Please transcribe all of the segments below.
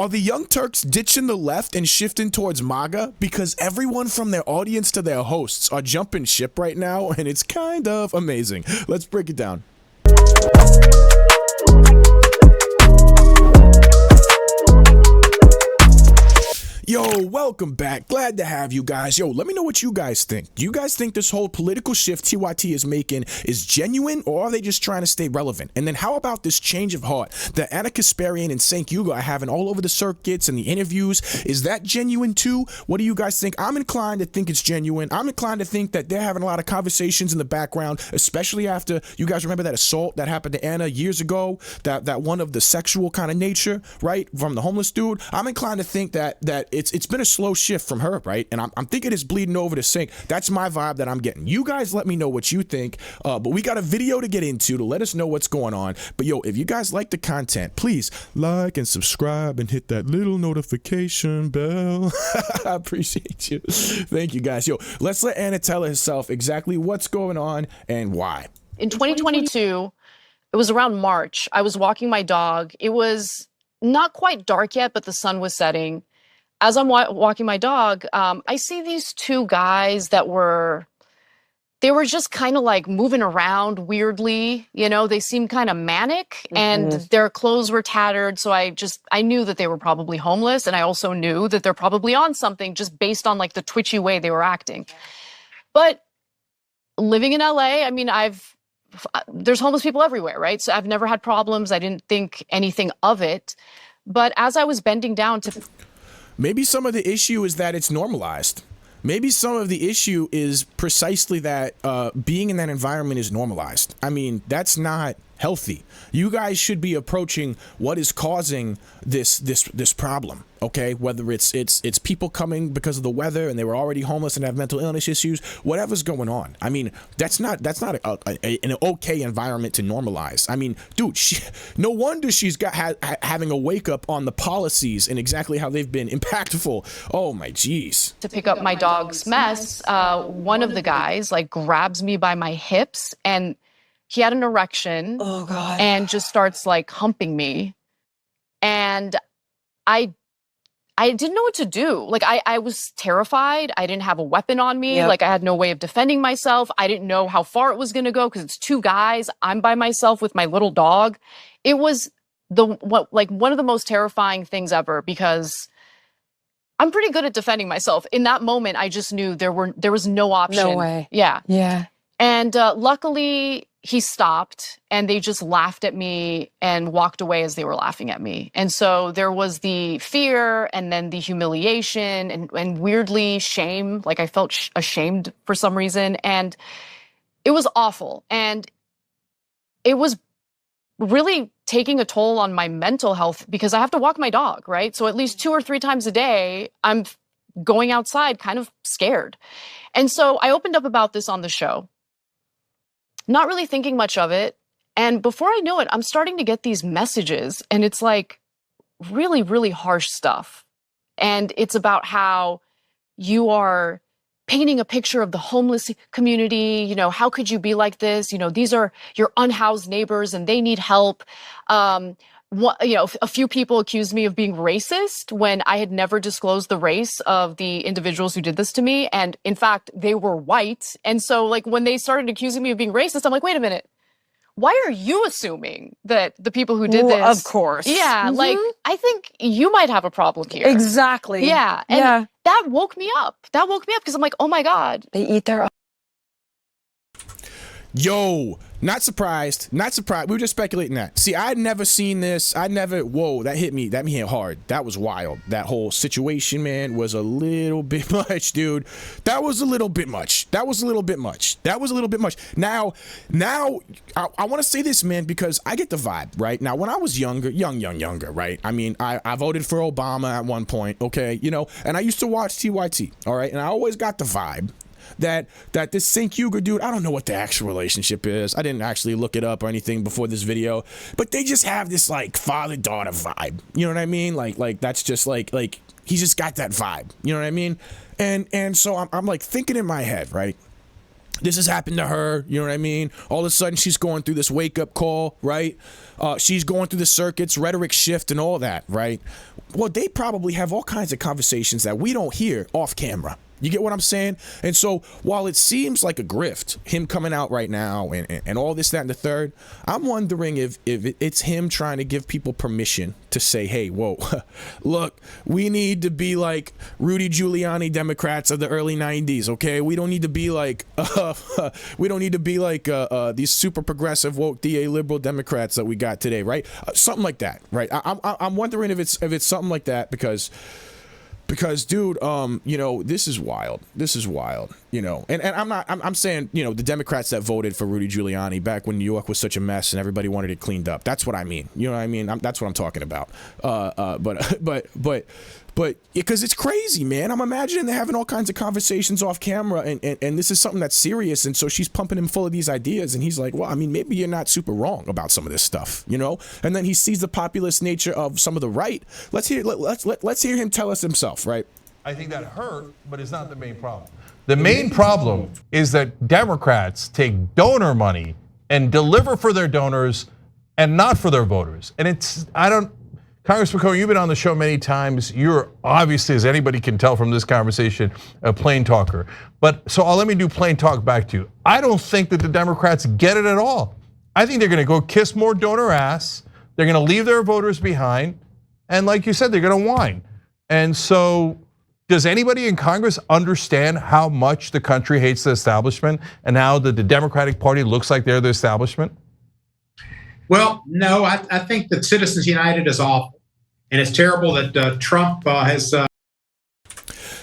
Are the Young Turks ditching the left and shifting towards MAGA? Because everyone from their audience to their hosts are jumping ship right now, and it's kind of amazing. Let's break it down. Yo, welcome back. Glad to have you guys. Yo, let me know what you guys think. Do you guys think this whole political shift TYT is making is genuine, or are they just trying to stay relevant? And then how about this change of heart that Ana Kasparian and Cenk are having all over the circuits and the interviews? Is that genuine too? What do you guys think? I'm inclined to think it's genuine. I'm inclined to think that they're having a lot of conversations in the background, especially after, you guys remember that assault that happened to Ana years ago, that one of the sexual kind of nature, right, from the homeless dude. I'm inclined to think that it's been a slow shift from her, right? And I'm thinking it's bleeding over to Cenk. That's my vibe that I'm getting. You guys let me know what you think. But we got a video to get into to let us know what's going on. But yo, if you guys like the content, please like and subscribe and hit that little notification bell. I appreciate you. Thank you, guys. Yo, let's let Ana tell herself exactly what's going on and why. In 2022, it was around March. I was walking my dog. It was not quite dark yet, but the sun was setting. As I'm walking my dog, I see these two guys that were just kind of like moving around weirdly. You know, they seemed kind of manic and their clothes were tattered. So I knew that they were probably homeless. And I also knew that they're probably on something just based on like the twitchy way they were acting. But living in LA, I mean, there's homeless people everywhere, right? So I've never had problems. I didn't think anything of it. But as I was bending down to... Maybe some of the issue is that it's normalized. Maybe some of the issue is precisely that being in that environment is normalized. I mean, that's not healthy. You guys should be approaching what is causing this problem, okay? Whether it's people coming because of the weather and they were already homeless and have mental illness issues, whatever's going on. I mean, that's not an okay environment to normalize. I mean, dude, no wonder she's having a wake up on the policies and exactly how they've been impactful. Oh my geez. To pick up my dog's mess, one of the guys like grabs me by my hips and he had an erection. Oh God. And just starts like humping me. And I didn't know what to do. Like I was terrified. I didn't have a weapon on me. Like I had no way of defending myself. I didn't know how far it was going to go because it's two guys. I'm by myself with my little dog. It was one of the most terrifying things ever because I'm pretty good at defending myself. In that moment, I just knew there was no option. No way. Yeah. Yeah. And luckily, he stopped and they just laughed at me and walked away as they were laughing at me. And so there was the fear and then the humiliation and weirdly shame. Like I felt ashamed for some reason. And it was awful. And it was really taking a toll on my mental health because I have to walk my dog, right? So at least 2 or 3 times a day, I'm going outside kind of scared. And so I opened up about this on the show. Not really thinking much of it. And before I know it, I'm starting to get these messages and it's like really, really harsh stuff. And it's about how you are painting a picture of the homeless community. You know, how could you be like this? You know, these are your unhoused neighbors and they need help. A few people accused me of being racist when I had never disclosed the race of the individuals who did this to me. And in fact, they were white. And so like when they started accusing me of being racist, I'm like, wait a minute. Why are you assuming that the people who did this? Of course. Yeah. Like, I think you might have a problem here. Exactly. Yeah. And that woke me up. That woke me up because I'm like, oh my God. They eat their... Yo, not surprised. We were just speculating that. See, I'd never seen this. Whoa, that hit me. That hit hard. That was wild. That whole situation, man, was a little bit much, dude. That was a little bit much. Now, I want to say this, man, because I get the vibe, right? Now, when I was younger, right? I mean, I voted for Obama at one point, okay? You know, and I used to watch TYT, all right? And I always got the vibe that this Cenk dude, I don't know what the actual relationship is. I didn't actually look it up or anything before this video, but they just have this like father-daughter vibe. You know what I mean? Like that's just like he's just got that vibe. You know what I mean? And so I'm like thinking in my head, right? This has happened to her, you know what I mean? All of a sudden, she's going through this wake-up call, right? She's going through the circuits, rhetoric shift, and all that, right? Well, they probably have all kinds of conversations that we don't hear off camera. You get what I'm saying? And so while it seems like a grift, him coming out right now and all this, that, and the third, I'm wondering if it's him trying to give people permission to say, hey, whoa, look, we need to be like Rudy Giuliani Democrats of the early 90s, okay? We don't need to be like these super progressive woke DA liberal Democrats that we got today, right? Something like that, right? I'm wondering if it's something like that because dude, you know, this is wild. This is wild, you know. And I'm saying, you know, the Democrats that voted for Rudy Giuliani back when New York was such a mess and everybody wanted it cleaned up. That's what I mean. You know what I mean? That's what I'm talking about. But because it's crazy, man. I'm imagining they're having all kinds of conversations off camera, and this is something that's serious. And so she's pumping him full of these ideas, and he's like, well, I mean, maybe you're not super wrong about some of this stuff, you know. And then he sees the populist nature of some of the right. Let's hear him tell us himself, right? I think that hurt, but it's not the main problem. The main problem is that Democrats take donor money and deliver for their donors and not for their voters. And Congressman Cohen, you've been on the show many times. You're obviously, as anybody can tell from this conversation, a plain talker. But so let me do plain talk back to you. I don't think that the Democrats get it at all. I think they're going to go kiss more donor ass. They're going to leave their voters behind. And like you said, they're going to whine. And so does anybody in Congress understand how much the country hates the establishment and how the Democratic Party looks like they're the establishment? Well, no, I think that Citizens United is awful. And it's terrible that Trump has.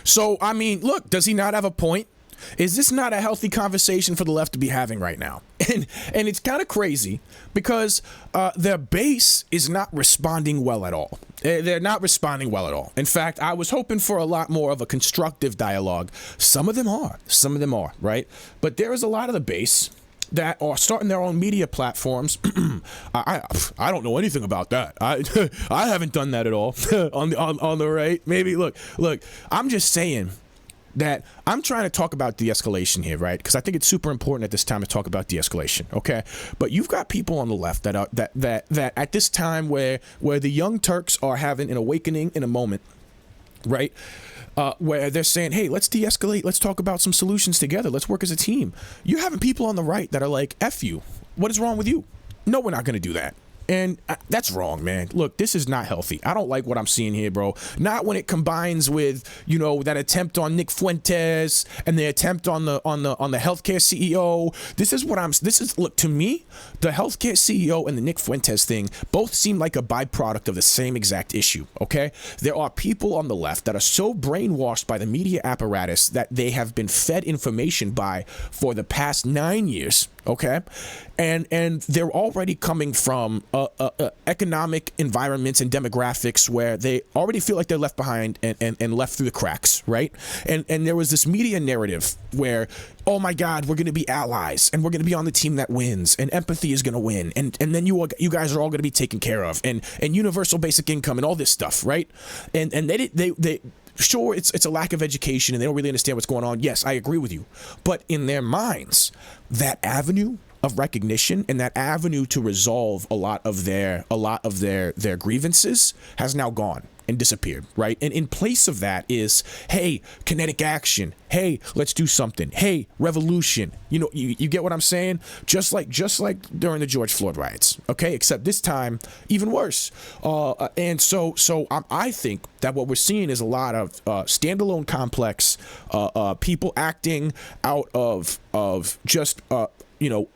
So, I mean, look, does he not have a point? Is this not a healthy conversation for the left to be having right now? And it's kind of crazy because their base is not responding well at all. They're not responding well at all. In fact, I was hoping for a lot more of a constructive dialogue. Some of them are, right? But there is a lot of the base that are starting their own media platforms. I don't know anything about that. I haven't done that at all on the right. Maybe look. I'm just saying that I'm trying to talk about de-escalation here, right? Because I think it's super important at this time to talk about de-escalation. Okay, but you've got people on the left that are that at this time where the Young Turks are having an awakening in a moment, right? Where they're saying, hey, let's de-escalate. Let's talk about some solutions together. Let's work as a team. You're having people on the right that are like, F you. What is wrong with you? No, we're not going to do that. And that's wrong, man. Look, this is not healthy. I don't like what I'm seeing here, bro. Not when it combines with, you know, that attempt on Nick Fuentes and the attempt on the healthcare CEO. Look, to me, the healthcare CEO and the Nick Fuentes thing both seem like a byproduct of the same exact issue, okay? There are people on the left that are so brainwashed by the media apparatus that they have been fed information by for the past 9 years, okay? And they're already coming from economic environments and demographics where they already feel like they're left behind and left through the cracks, right? And there was this media narrative where, oh my God, we're going to be allies and we're going to be on the team that wins and empathy is going to win and then you guys are all going to be taken care of and universal basic income and all this stuff, right? And they sure, it's a lack of education and they don't really understand what's going on. Yes, I agree with you. But in their minds, that avenue of recognition and that avenue to resolve a lot of their grievances has now gone and disappeared, right? And in place of that is, hey, kinetic action. Hey, let's do something. Hey, revolution. You know, you get what I'm saying? Just like during the George Floyd riots, okay? Except this time, even worse. And so I think that what we're seeing is a lot of standalone complex people acting out of just you know,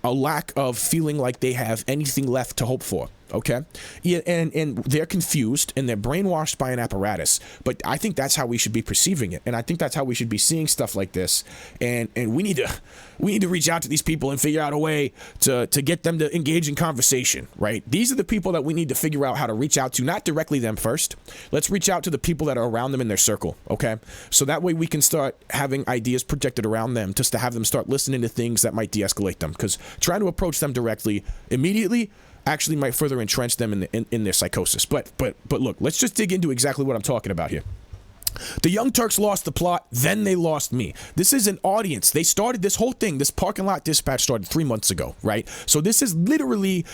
a lack of feeling like they have anything left to hope for. Okay, yeah, and they're confused and they're brainwashed by an apparatus. But I think that's how we should be perceiving it, and I think that's how we should be seeing stuff like this. And we need to reach out to these people and figure out a way to get them to engage in conversation. Right? These are the people that we need to figure out how to reach out to, not directly them first. Let's reach out to the people that are around them in their circle. Okay, so that way we can start having ideas projected around them, just to have them start listening to things that might de-escalate them. Because trying to approach them directly immediately actually might further entrench them in their psychosis. But look, let's just dig into exactly what I'm talking about here. The Young Turks lost the plot, then they lost me. This is an audience. They started this whole thing, this parking lot dispatch started 3 months ago, right? So this is literally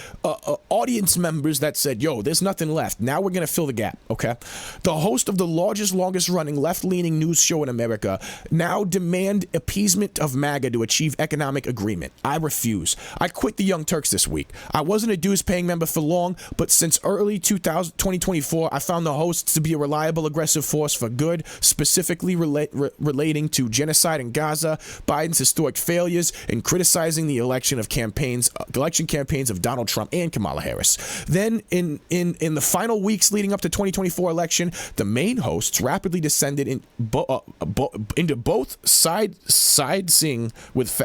audience members that said, yo, there's nothing left. Now we're going to fill the gap, okay? The host of the largest, longest-running left-leaning news show in America now demand appeasement of MAGA to achieve economic agreement. I refuse. I quit the Young Turks this week. I wasn't a dues-paying member for long, but since early 2024, I found the hosts to be a reliable, aggressive force for good, specifically relating to genocide in Gaza, Biden's historic failures, and criticizing the election campaigns of Donald Trump and Kamala Harris. Then, in the final weeks leading up to 2024 election, the main hosts rapidly descended into both sidesing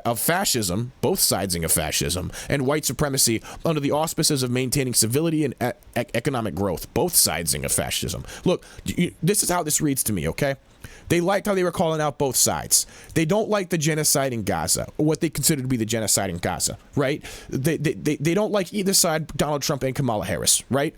of fascism, and white supremacy under the auspices of maintaining civility and economic growth. Both sidesing of fascism. Look, this is how this reads to me, okay? They liked how they were calling out both sides. They don't like the genocide in Gaza, or what they consider to be the genocide in Gaza, right? They don't like either side, Donald Trump and Kamala Harris, right?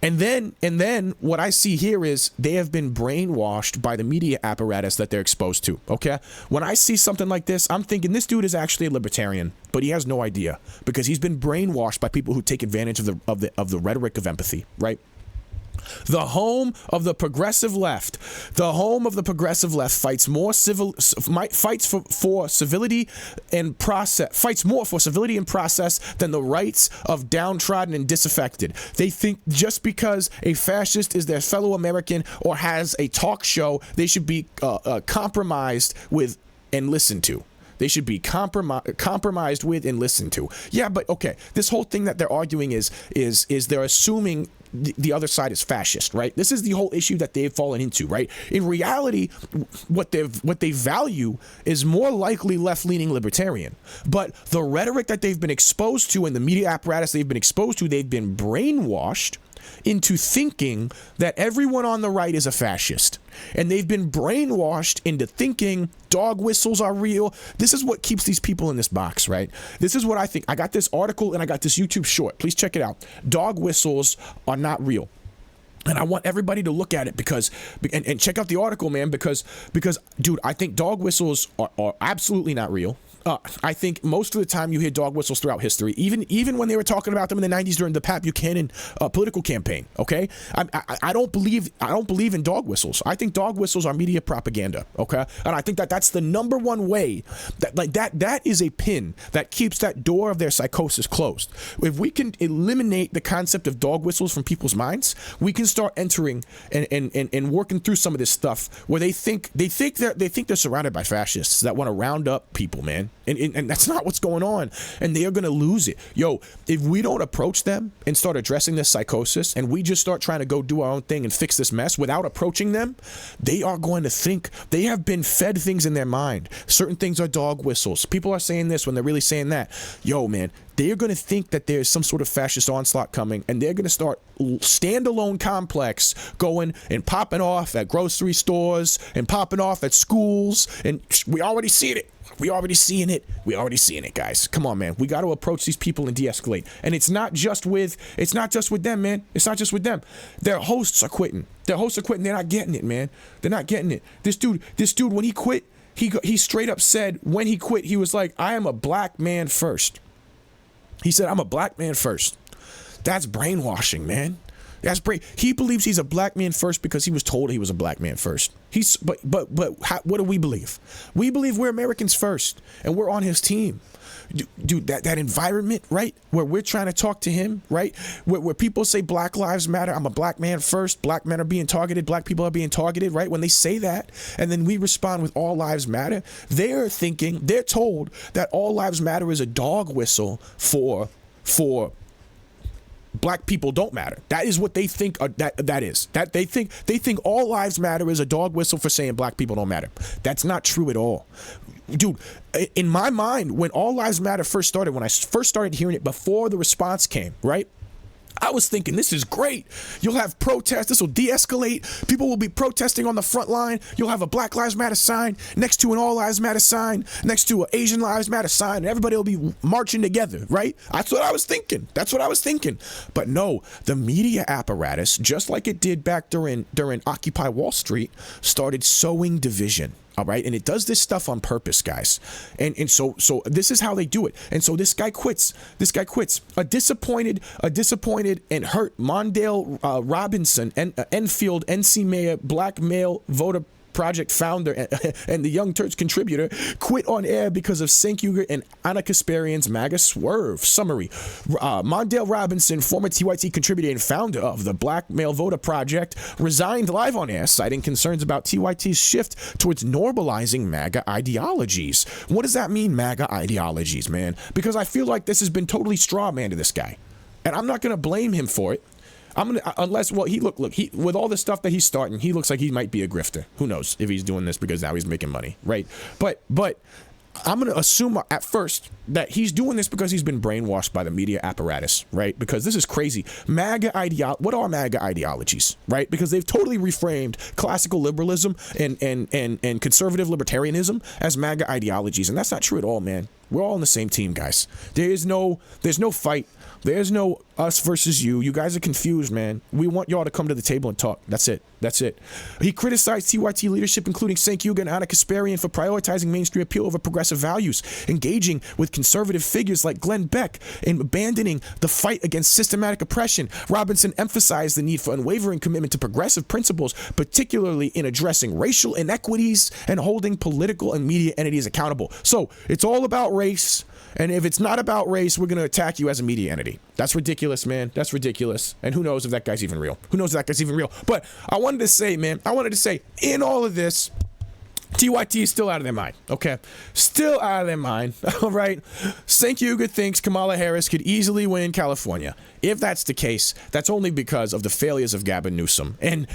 And then what I see here is they have been brainwashed by the media apparatus that they're exposed to, okay? When I see something like this, I'm thinking this dude is actually a libertarian, but he has no idea because he's been brainwashed by people who take advantage of the rhetoric of empathy, right? The home of the progressive left, fights more for civility and process than the rights of downtrodden and disaffected. They think just because a fascist is their fellow American or has a talk show, they should be compromised with and listened to. They should be compromised with and listened to. Yeah, but okay, this whole thing that they're arguing is they're assuming the other side is fascist, right? This is the whole issue that they've fallen into, right? In reality, what they value is more likely left-leaning libertarian. But the rhetoric that they've been exposed to and the media apparatus they've been exposed to, they've been brainwashed into thinking that everyone on the right is a fascist. And they've been brainwashed into thinking dog whistles are real. This is what keeps these people in this box, right? This is what I think. I got this article and I got this YouTube short. Please check it out. Dog whistles are not real. And I want everybody to look at it because check out the article, man, because dude, I think dog whistles are absolutely not real. I think most of the time you hear dog whistles throughout history, even when they were talking about them in the 90s during the Pat Buchanan political campaign. Okay, I don't believe in dog whistles. I think dog whistles are media propaganda. Okay, and I think that's the number one way that is a pin that keeps that door of their psychosis closed. If we can eliminate the concept of dog whistles from people's minds, we can start entering and working through some of this stuff where they think they're surrounded by fascists that want to round up people, man. And that's not what's going on. And they are going to lose it. Yo, if we don't approach them and start addressing this psychosis and we just start trying to go do our own thing and fix this mess without approaching them, they are going to think they have been fed things in their mind. Certain things are dog whistles. People are saying this when they're really saying that. Yo, man, they're going to think that there's some sort of fascist onslaught coming, and they're going to start standalone complex going and popping off at grocery stores and popping off at schools. And we already see it. We already seeing it, guys. Come on, man. We got to approach these people and de-escalate. And it's not just with them, man. It's not just with them. Their hosts are quitting. They're not getting it, man. They're not getting it. This dude, when he quit, he straight up said when he quit, he was like, I am a black man first. He said, I'm a black man first. That's brainwashing, man. He believes he's a black man first because he was told he was a black man first. But what do we believe? We believe we're Americans first, and we're on his team. Dude, that environment, right, where we're trying to talk to him, right, where people say Black Lives Matter, I'm a black man first, black men are being targeted, black people are being targeted, right, when they say that, and then we respond with all lives matter, they're told that all lives matter is a dog whistle for black people don't matter. That is what they think. That is that they think all lives matter is a dog whistle for saying black people don't matter. That's not true at all, dude. In my mind, when all lives matter first started, when I first started hearing it before the response came, right, I was thinking, this is great. You'll have protests. This will de-escalate. People will be protesting on the front line. You'll have a Black Lives Matter sign next to an All Lives Matter sign, next to an Asian Lives Matter sign, and everybody will be marching together, right? That's what I was thinking. That's what I was thinking. But no, the media apparatus, just like it did back during Occupy Wall Street, started sowing division. All right. And it does this stuff on purpose, guys. And so this is how they do it. And so this guy quits. A disappointed and hurt Mondale Robinson, Enfield, NC Mayor, black male voter project founder and the Young Turks contributor, quit on air because of Cenk and Ana Kasparian's MAGA swerve. Summary: Mondale Robinson, former TYT contributor and founder of the Black Male Voter Project, resigned live on air, citing concerns about TYT's shift towards normalizing MAGA ideologies. What does that mean, MAGA ideologies, man? Because I feel like this has been totally straw man to this guy, and I'm not going to blame him for it. Unless he with all the stuff that he's starting, he looks like he might be a grifter. Who knows if he's doing this because now he's making money, right? But I'm going to assume at first that he's doing this because he's been brainwashed by the media apparatus, right? Because this is crazy. What are MAGA ideologies, right? Because they've totally reframed classical liberalism and conservative libertarianism as MAGA ideologies, and that's not true at all, man. We're all on the same team, guys. There's no fight. There's no us versus you. You guys are confused, man. We want y'all to come to the table and talk. That's it. He criticized TYT leadership, including Cenk and Ana Kasparian, for prioritizing mainstream appeal over progressive values, engaging with conservative figures like Glenn Beck, and abandoning the fight against systematic oppression. Robinson emphasized the need for unwavering commitment to progressive principles, particularly in addressing racial inequities and holding political and media entities accountable. So it's all about race. And if it's not about race, we're going to attack you as a media entity. That's ridiculous, man. That's ridiculous. And who knows if that guy's even real? But I wanted to say, man, in all of this, TYT is still out of their mind, okay? Still out of their mind, all right? Cenk thinks Kamala Harris could easily win California. If that's the case, that's only because of the failures of Gavin Newsom and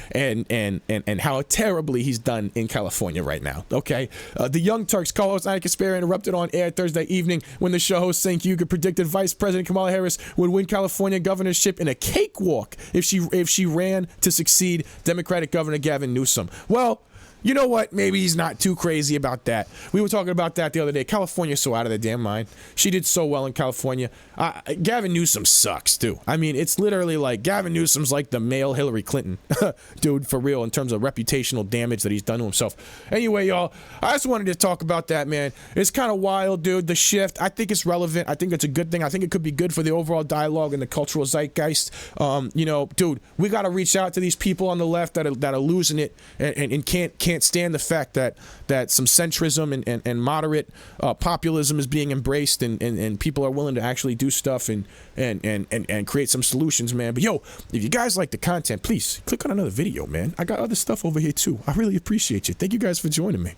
how terribly he's done in California right now, okay? The Young Turks co-host Ana Kasparian interrupted on air Thursday evening when the show host Cenk predicted Vice President Kamala Harris would win California governorship in a cakewalk if she ran to succeed Democratic Governor Gavin Newsom. Well, you know what? Maybe he's not too crazy about that. We were talking about that the other day. California's so out of their damn mind. She did so well in California. Gavin Newsom sucks, too. I mean, it's literally like Gavin Newsom's like the male Hillary Clinton, dude, for real, in terms of reputational damage that he's done to himself. Anyway, y'all, I just wanted to talk about that, man. It's kind of wild, dude, the shift. I think it's relevant. I think it's a good thing. I think it could be good for the overall dialogue and the cultural zeitgeist. Dude, we got to reach out to these people on the left that are losing it and can't stand the fact that some centrism and moderate populism is being embraced and people are willing to actually do stuff and create some solutions, man. But yo, if you guys like the content, please click on another video, man. I got other stuff over here too. I really appreciate you. Thank you guys for joining me.